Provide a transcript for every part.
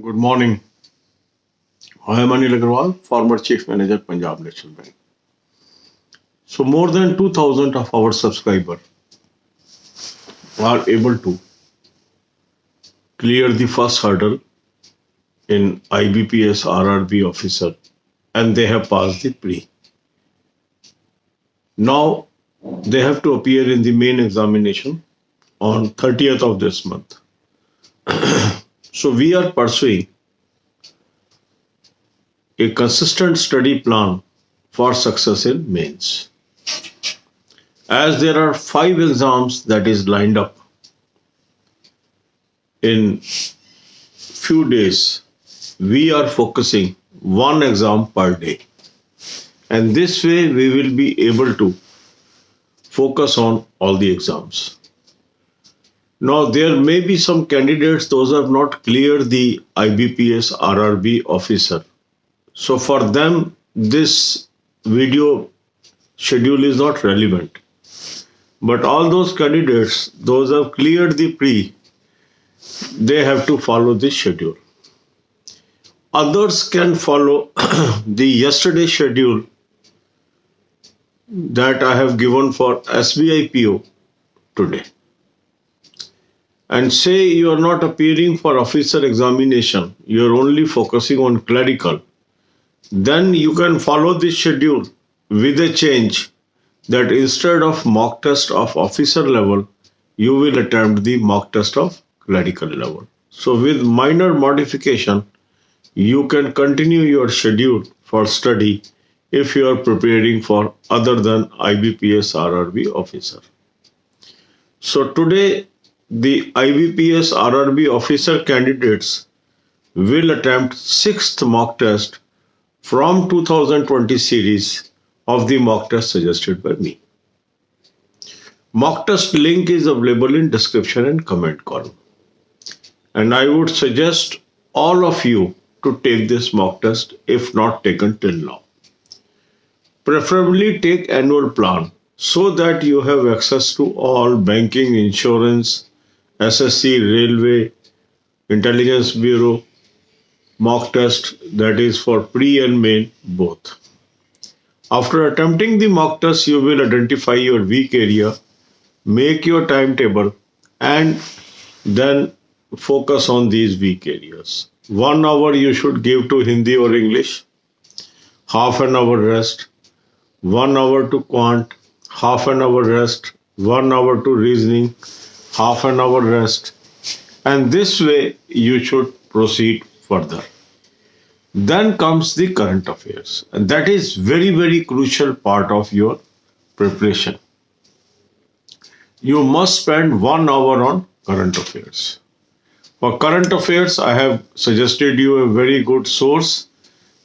Good morning. I am Anil Agarwal, former Chief Manager, Punjab National Bank. So, more than 2,000 of our subscribers are able to clear the first hurdle in IBPS RRB officer and they have passed the pre. Now, they have to appear in the main examination on 30th of this month. So, we are pursuing a consistent study plan for success in mains. As there are 5 exams that is lined up in few days, we are focusing one exam per day. And this way we will be able to focus on all the exams. Now there may be some candidates, those have not cleared the IBPS RRB officer. So for them, this video schedule is not relevant. But all those candidates, those have cleared the pre, they have to follow this schedule. Others can follow the yesterday schedule that I have given for SBI PO today. And say you are not appearing for officer examination, you are only focusing on clerical, then you can follow this schedule with a change that instead of mock test of officer level, you will attempt the mock test of clerical level. So with minor modification, you can continue your schedule for study if you are preparing for other than IBPS RRB officer. So today, the IBPS RRB officer candidates will attempt 6th mock test from 2020 series of the mock test suggested by me. Mock test link is available in description and comment column. And I would suggest all of you to take this mock test if not taken till now. Preferably take annual plan so that you have access to all banking, insurance, SSC, railway, intelligence bureau, mock test that is for pre and main both. After attempting the mock test, you will identify your weak area, make your timetable and then focus on these weak areas. 1 hour you should give to Hindi or English, half an hour rest, 1 hour to quant, half an hour rest, 1 hour to reasoning, half an hour rest, and this way you should proceed further. Then comes the current affairs, and that is very crucial part of your preparation. You must spend 1 hour on current affairs. For current affairs, I have suggested you a very good source.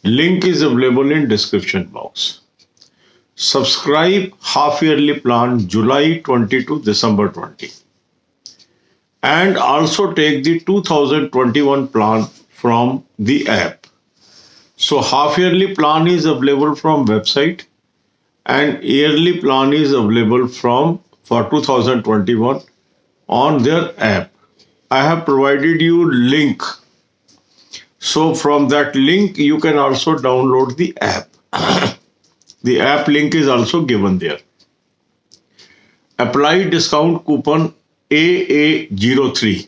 Link is available in description box. Subscribe half yearly plan July 20 to December 20. And also take the 2021 plan from the app. So half yearly plan is available from website and yearly plan is available for 2021 on their app. I have provided you link. So from that link, you can also download the app. The app link is also given there. Apply discount coupon AA03.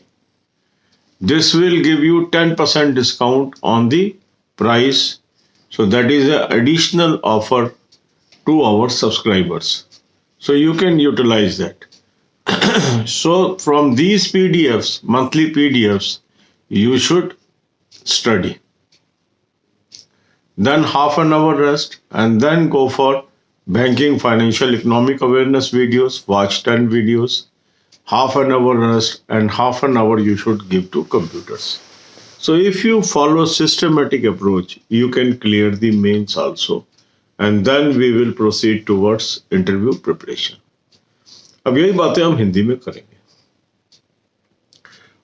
This will give you 10% discount on the price. So that is an additional offer to our subscribers. So you can utilize that. So from these PDFs, monthly PDFs, you should study. Then half an hour rest and then go for banking, financial, economic awareness videos, watch 10 videos, half an hour rest and half an hour you should give to computers. So if you follow systematic approach, you can clear the mains also. And then we will proceed towards interview preparation. अब यही बातें हम हिंदी में करेंगे.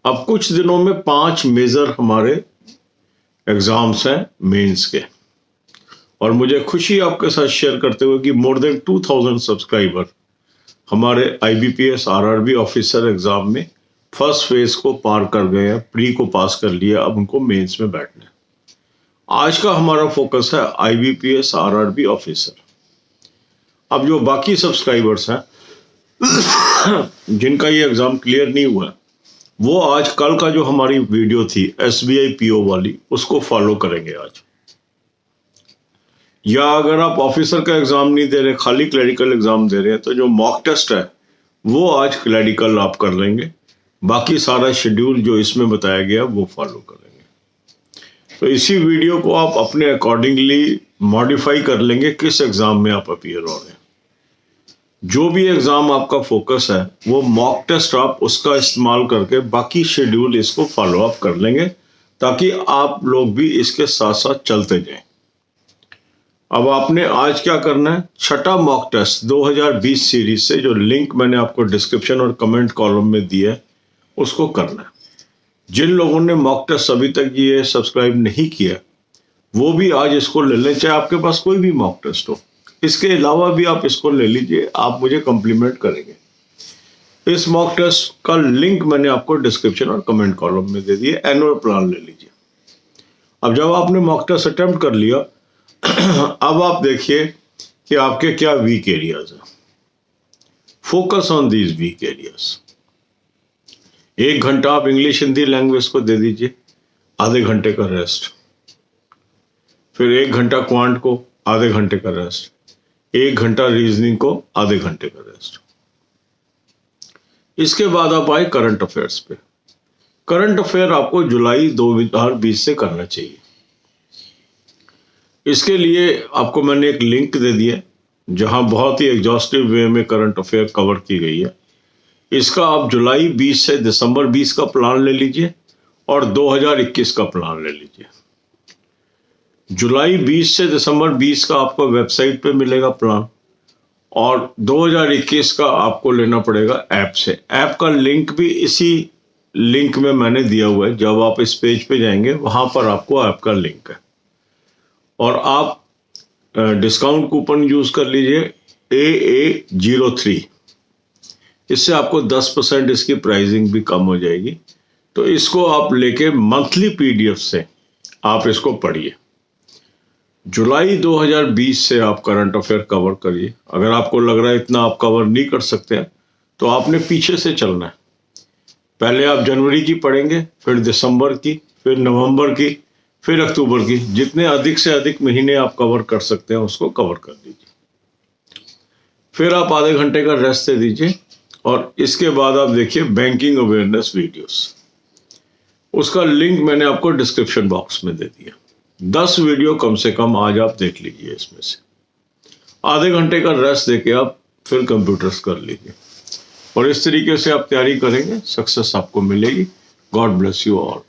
अब कुछ दिनों में 5 मेजर हमारे एग्जाम्स हैं मेंस के और मुझे खुशी आपके साथ शेयर करते हुए कि मोर देन 2000 सब्सक्राइबर हमारे IBPS RRB ऑफिसर एग्जाम में फर्स्ट फेज को पार कर गए हैं, प्री को पास कर लिया, अब उनको मेंस में बैठना है। आज का हमारा फोकस है IBPS RRB ऑफिसर। अब जो बाकी सब्सक्राइबर्स हैं जिनका ये एग्जाम क्लियर नहीं हुआ, वो आज कल का जो हमारी वीडियो थी SBI PO वाली, उसको फॉलो करेंगे आज। या अगर आप ऑफिसर का एग्जाम नहीं दे रहे, खाली क्लरिकल एग्जाम दे रहे हैं, तो जो मॉक टेस्ट है वो आज क्लरिकल आप कर लेंगे। बाकी सारा शेड्यूल जो इसमें बताया गया वो फॉलो करेंगे। तो इसी वीडियो को आप अपने अकॉर्डिंगली मॉडिफाई कर लेंगे किस एग्जाम में आप अपीयर हो रहे हैं। जो भी एग्जाम आपका फोकस है वो मॉक टेस्ट आप उसका इस्तेमाल करके बाकी शेड्यूल इसको फॉलो अप कर लेंगे, ताकि आप लोग भी इसके साथ साथ चलते जाएं। अब आपने आज क्या करना है, छठा मॉक टेस्ट 2020 सीरीज से जो लिंक मैंने आपको डिस्क्रिप्शन और कमेंट कॉलम में दिया है उसको करना है। जिन लोगों ने मॉक टेस्ट अभी तक ये सब्सक्राइब नहीं किया वो भी आज इसको ले लें, चाहे आपके पास कोई भी मॉक टेस्ट हो। इसके अलावा भी आप इसको ले लीजिए, आप मुझे कम्प्लीमेंट करेंगे। इस मॉक टेस्ट का लिंक मैंने आपको डिस्क्रिप्शन और कमेंट कॉलम में दे दिया। एनुअल प्लान ले लीजिए। अब जब आपने मॉक टेस्ट अटेम्प्ट कर लिया अब आप देखिए कि आपके क्या वीक एरियाज हैं। Focus on these weak areas. 1 घंटा आप इंग्लिश हिंदी लैंग्वेज को दे दीजिए, आधे घंटे का रेस्ट। फिर 1 घंटा क्वांट को, आधे घंटे का रेस्ट। 1 घंटा रीजनिंग को, आधे घंटे का रेस्ट। इसके बाद आप आए करंट अफेयर्स पे। करंट अफेयर आपको जुलाई 2020 से करना चाहिए। इसके लिए आपको मैंने एक लिंक दे दिया जहां बहुत ही एग्जॉस्टिव वे में करंट अफेयर कवर की गई है। इसका आप जुलाई 20 से दिसंबर 20 का प्लान ले लीजिए और 2021 का प्लान ले लीजिए। जुलाई 20 से दिसंबर 20 का आपको वेबसाइट पे मिलेगा प्लान, और 2021 का आपको लेना पड़ेगा ऐप से। ऐप का लिंक भी इसी लिंक में मैंने दिया हुआ है। जब आप इस पेज पे जाएंगे वहां पर आपको ऐप का लिंक है, और आप डिस्काउंट कूपन यूज कर लीजिए AA03। इससे आपको 10% इसकी प्राइसिंग भी कम हो जाएगी। तो इसको आप लेके मंथली PDF से आप इसको पढ़िए। जुलाई 2020 से आप करंट अफेयर कवर करिए। अगर आपको लग रहा है इतना आप कवर नहीं कर सकते हैं तो आपने पीछे से चलना है। पहले आप जनवरी की पढ़ेंगे, फिर दिसंबर की, फिर नवंबर की, फिर अक्टूबर की। जितने अधिक से अधिक महीने आप कवर कर सकते हैं उसको कवर कर दीजिए। फिर आप आधे घंटे का रेस्ट दे दीजिए, और इसके बाद आप देखिए बैंकिंग अवेयरनेस वीडियोस। उसका लिंक मैंने आपको डिस्क्रिप्शन बॉक्स में दे दिया। 10 वीडियो कम से कम आज आप देख लीजिए। इसमें से आधे घंटे का रेस्ट देके आप फिर कंप्यूटर्स कर लीजिए, और इस तरीके से आप तैयारी करेंगे, सक्सेस आपको मिलेगी। God bless you all.